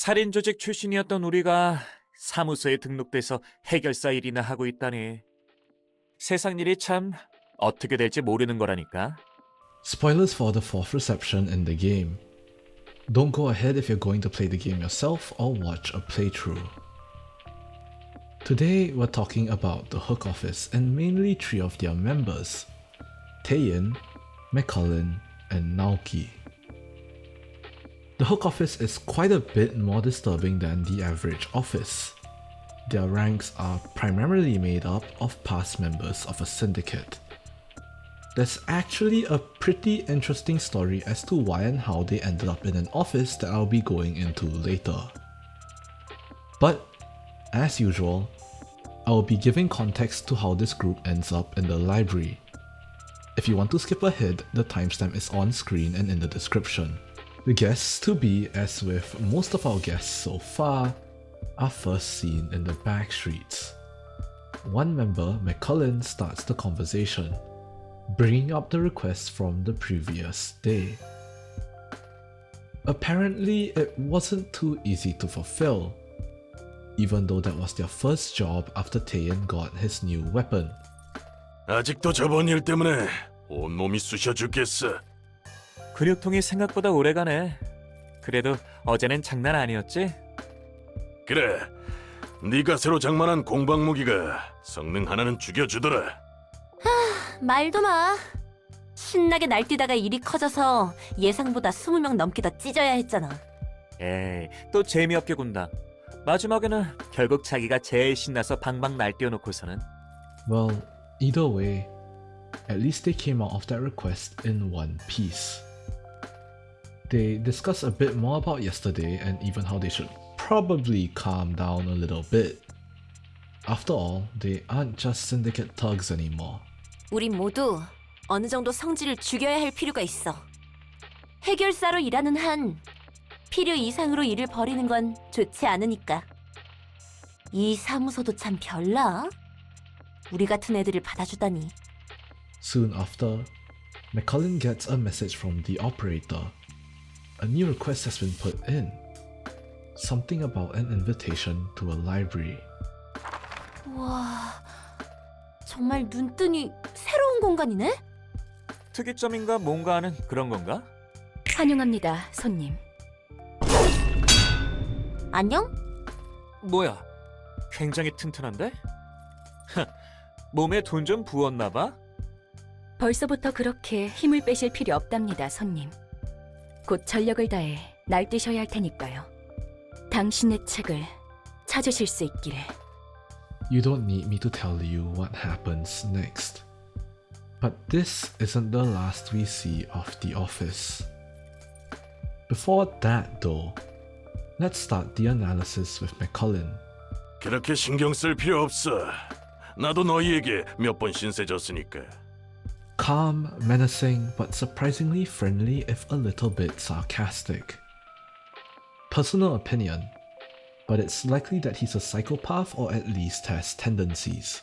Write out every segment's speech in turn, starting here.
살인 조직 출신이었던 우리가 사무소에 등록돼서 해결사 일이나 하고 있다니. 세상 일이 참 어떻게 될지 모르는 거라니까. Spoilers for the fourth reception in the game. Don't go ahead if you're going to play the game yourself or watch a playthrough. Today we're talking about the Hook Office and mainly three of their members, Taein, McCullin, and Naoki. The Hook Office is quite a bit more disturbing than the average office. Their ranks are primarily made up of past members of a syndicate. There's actually a pretty interesting story as to why and how they ended up in an office that I'll be going into later. But, as usual, I will be giving context to how this group ends up in the library. If you want to skip ahead, the timestamp is on screen and in the description. The guests to be, as with most of our guests so far, are first seen in the back streets. One member, McCullin, starts the conversation, bringing up the request from the previous day. Apparently, it wasn't too easy to fulfill, even though that was their first job after Taein got his new weapon. 아직도 저번 일 때문에 온몸이 쑤셔 죽겠어. 근육통이 생각보다 오래가네. 그래도 어제는 장난 아니었지? 그래, 네가 새로 장만한 공방 무기가 성능 하나는 죽여주더라. 말도 마. 신나게 날뛰다가 일이 커져서 예상보다 20명 넘게 더 찢어야 했잖아. 에이, 또 재미없게 군다. 마지막에는 결국 자기가 제일 신나서 방방 날뛰어놓고서는. Well, either way, at least they came out of that request in one piece. They discuss a bit more about yesterday and even how they should probably calm down a little bit. After all, they aren't just syndicate thugs anymore. 우리 모두 어느 정도 성질을 죽여야 할 필요가 있어. 해결사로 일하는 한 필요 이상으로 일을 벌이는 건 좋지 않으니까. 이 사무소도 참 별나? 우리 같은 애들을 받아주다니. Soon after, McCullin gets a message from the operator. A new request has been put in. Something about an invitation to a library. 와, 정말 눈 뜨니 새로운 공간이네? 특이점인가 뭔가 하는 그런 건가? 환영합니다, 손님. 안녕? 뭐야, 굉장히 튼튼한데? 몸에 돈 좀 부었나 봐? 벌써부터 그렇게 힘을 빼실 필요 없답니다, 손님. 곧 전력을 다해 날뛰셔야 할 테니까요. 당신의 책을 찾으실 수 있기를. You don't need me to tell you what happens next. But this isn't the last we see of the office. Before that though, let's start the analysis with McCullin. 그렇게 신경 쓸 필요 없어. 나도 너희에게 몇 번 신세 졌으니까. Calm, menacing, but surprisingly friendly if a little bit sarcastic. Personal opinion, but it's likely that he's a psychopath or at least has tendencies.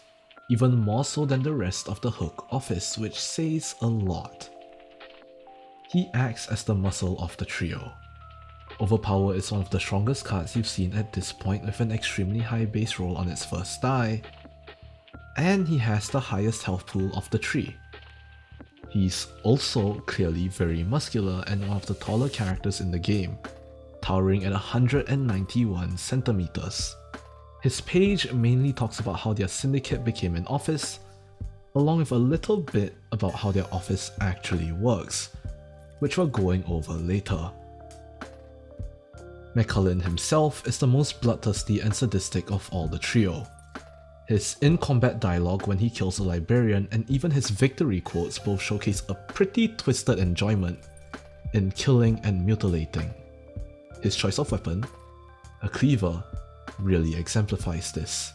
Even more so than the rest of the Hook office, which says a lot. He acts as the muscle of the trio. Overpower is one of the strongest cards you've seen at this point with an extremely high base roll on its first die, and he has the highest health pool of the three. He's also clearly very muscular and one of the taller characters in the game, towering at 191 centimeters. His page mainly talks about how their syndicate became an office, along with a little bit about how their office actually works, which we're going over later. McCullin himself is the most bloodthirsty and sadistic of all the trio. His in-combat dialogue when he kills a librarian and even his victory quotes both showcase a pretty twisted enjoyment in killing and mutilating. His choice of weapon, a cleaver, really exemplifies this.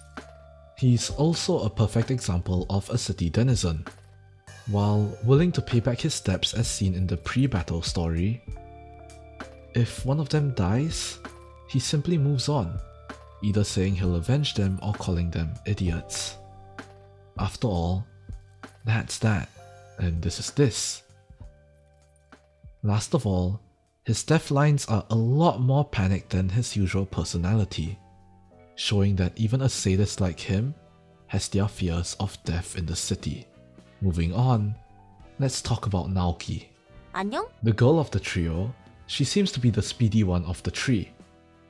He's also a perfect example of a city denizen. While willing to pay back his debts as seen in the pre-battle story, if one of them dies, he simply moves on, either saying he'll avenge them or calling them idiots. After all, that's that, and this is this. Last of all, His death lines are a lot more panicked than his usual personality, showing that even a sadist like him has their fears of death in the city. Moving on, let's talk about Naoki. 안녕? The girl of the trio, she seems to be the speedy one of the three,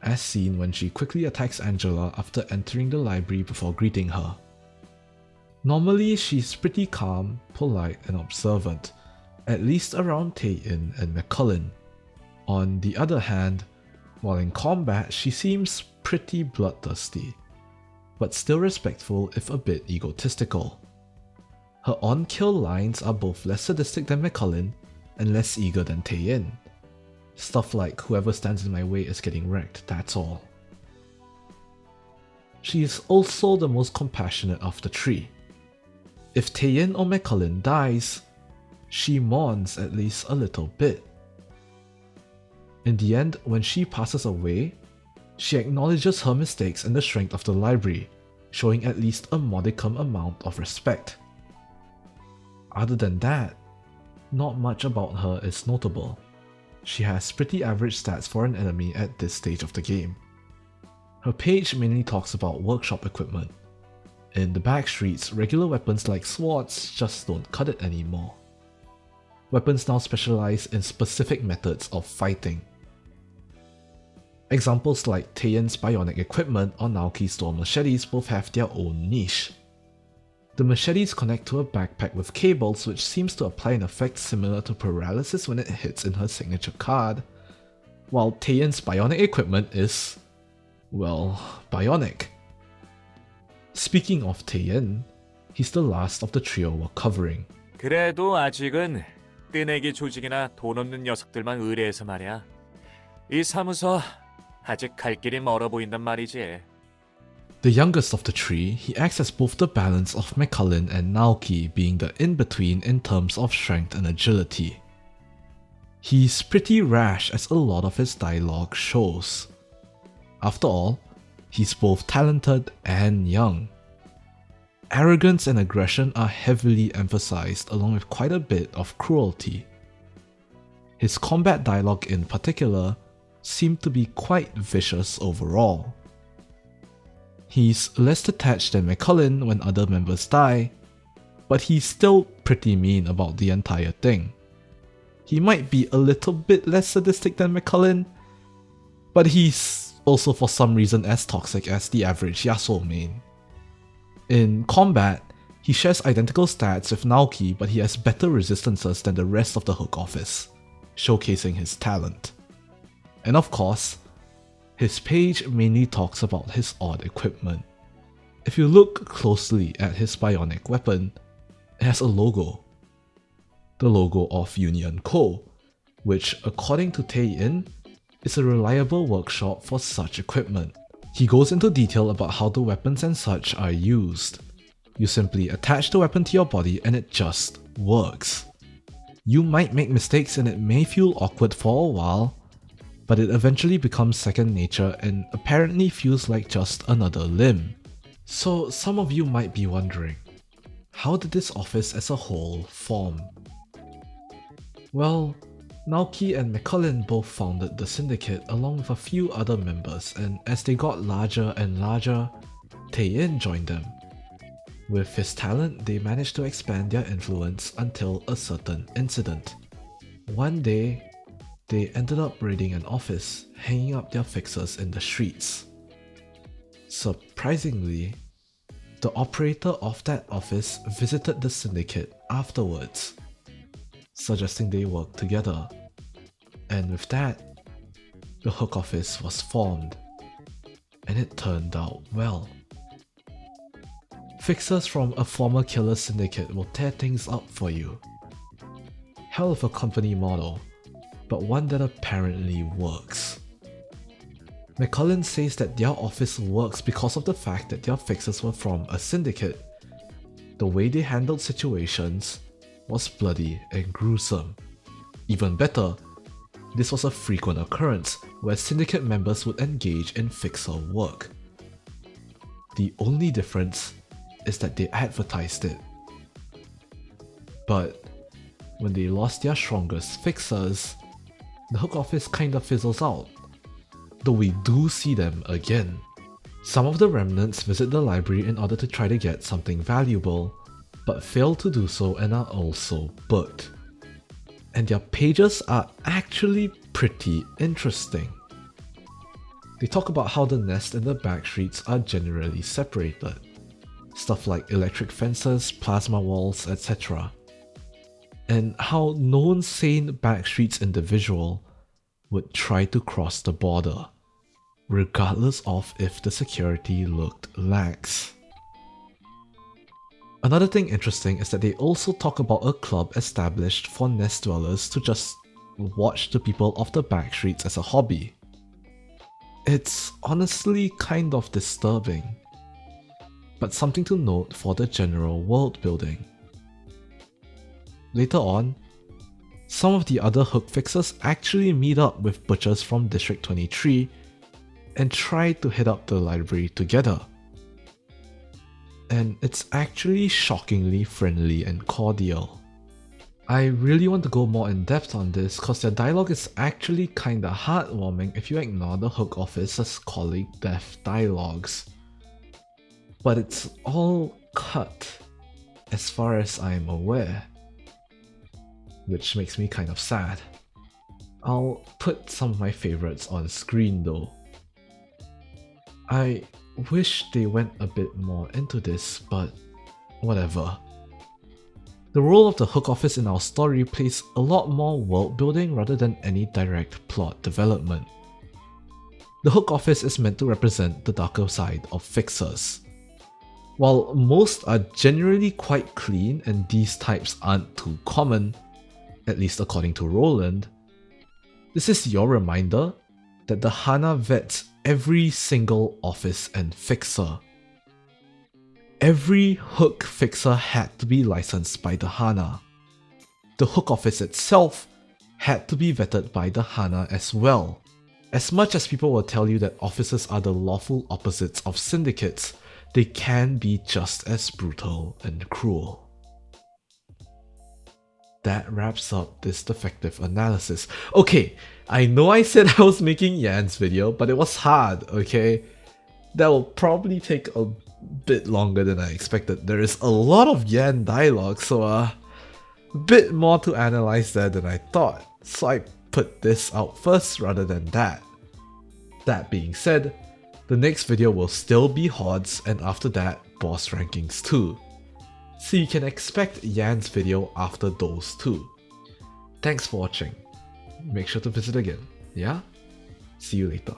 as seen when she quickly attacks Angela after entering the library before greeting her. Normally, she's pretty calm, polite, and observant, at least around Taein and McCullin. On the other hand, while in combat, she seems pretty bloodthirsty, but still respectful if a bit egotistical. Her on-kill lines are both less sadistic than McCullin and less eager than Taein. Stuff like, whoever stands in my way is getting wrecked, that's all. She is also the most compassionate of the three. If Taein or McCullin dies, she mourns at least a little bit. In the end, when she passes away, she acknowledges her mistakes and the strength of the library, showing at least a modicum amount of respect. Other than that, not much about her is notable. She has pretty average stats for an enemy at this stage of the game. Her page mainly talks about workshop equipment. In the back streets, regular weapons like swords just don't cut it anymore. Weapons now specialize in specific methods of fighting. Examples like Taein's bionic equipment or Naoki's dual machetes both have their own niche. The machetes connect to a backpack with cables which seems to apply an effect similar to paralysis when it hits in her signature card, while Taein's bionic equipment is, well, bionic. Speaking of Taein, he's the last of the trio we're covering. 그래도 아직은 뜨내기 조직이나 돈 없는 녀석들만 의뢰해서 말이야. 이 사무소 아직 갈 길이 멀어 보인단 말이지. The youngest of the three, he acts as both the balance of McCullin and Naoki, being the in-between in terms of strength and agility. He's pretty rash as a lot of his dialogue shows. After all, he's both talented and young. Arrogance and aggression are heavily emphasized along with quite a bit of cruelty. His combat dialogue in particular seemed to be quite vicious overall. He's less detached than McCullin when other members die, but he's still pretty mean about the entire thing. He might be a little bit less sadistic than McCullin, but he's also for some reason as toxic as the average Yasuo main. In combat, he shares identical stats with Naoki, but he has better resistances than the rest of the Hook Office, showcasing his talent. And of course, his page mainly talks about his odd equipment. If you look closely at his bionic weapon, it has a logo. The logo of Union Co., which according to Taein, is a reliable workshop for such equipment. He goes into detail about how the weapons and such are used. You simply attach the weapon to your body and it just works. You might make mistakes and it may feel awkward for a while, but it eventually becomes second nature and apparently feels like just another limb. So some of you might be wondering, how did this office as a whole form? Well, Naoki and McCullin both founded the syndicate along with a few other members, and as they got larger and larger, Taein joined them. With his talent, they managed to expand their influence until a certain incident. One day, they ended up raiding an office, hanging up their fixers in the streets. Surprisingly, the operator of that office visited the syndicate afterwards, suggesting they work together. And with that, the Hook Office was formed, and it turned out well. Fixers from a former killer syndicate will tear things up for you. Hell of a company model, but one that apparently works. McCullin says that their office works because of the fact that their fixers were from a syndicate. The way they handled situations was bloody and gruesome. Even better, this was a frequent occurrence where syndicate members would engage in fixer work. The only difference is that they advertised it. But when they lost their strongest fixers, the Hook Office kinda fizzles out, though we do see them again. Some of the remnants visit the library in order to try to get something valuable, but fail to do so and are also booked. And their pages are actually pretty interesting. They talk about how the nest and the back streets are generally separated. Stuff like electric fences, plasma walls, etc. And how no sane back streets individual would try to cross the border, regardless of if the security looked lax. Another thing interesting is that they also talk about a club established for nest dwellers to just watch the people of the back streets as a hobby. It's honestly kind of disturbing, but something to note for the general world building. Later on, some of the other hook fixers actually meet up with butchers from District 23 and try to hit up the library together. And it's actually shockingly friendly and cordial. I really want to go more in depth on this because their dialogue is actually kinda heartwarming if you ignore the Hook Office's colleague death dialogues. But it's all cut, as far as I'm aware, which makes me kind of sad. I'll put some of my favorites on screen though. I wish they went a bit more into this, but whatever. The role of the Hook Office in our story plays a lot more world building rather than any direct plot development. The Hook Office is meant to represent the darker side of fixers. While most are generally quite clean and these types aren't too common, at least according to Roland, this is your reminder that the Hana vets every single office and fixer. Every hook fixer had to be licensed by the Hana. The Hook Office itself had to be vetted by the Hana as well. As much as people will tell you that officers are the lawful opposites of syndicates, they can be just as brutal and cruel. That wraps up this defective analysis. Okay, I know I said I was making Yan's video, but it was hard, okay? That will probably take a bit longer than I expected. There is a lot of Yan dialogue, so a bit more to analyze there than I thought. So I put this out first rather than that. That being said, the next video will still be Hordes and after that, boss rankings too. So you can expect Yan's video after those two. Thanks for watching. Make sure to visit again, yeah? See you later.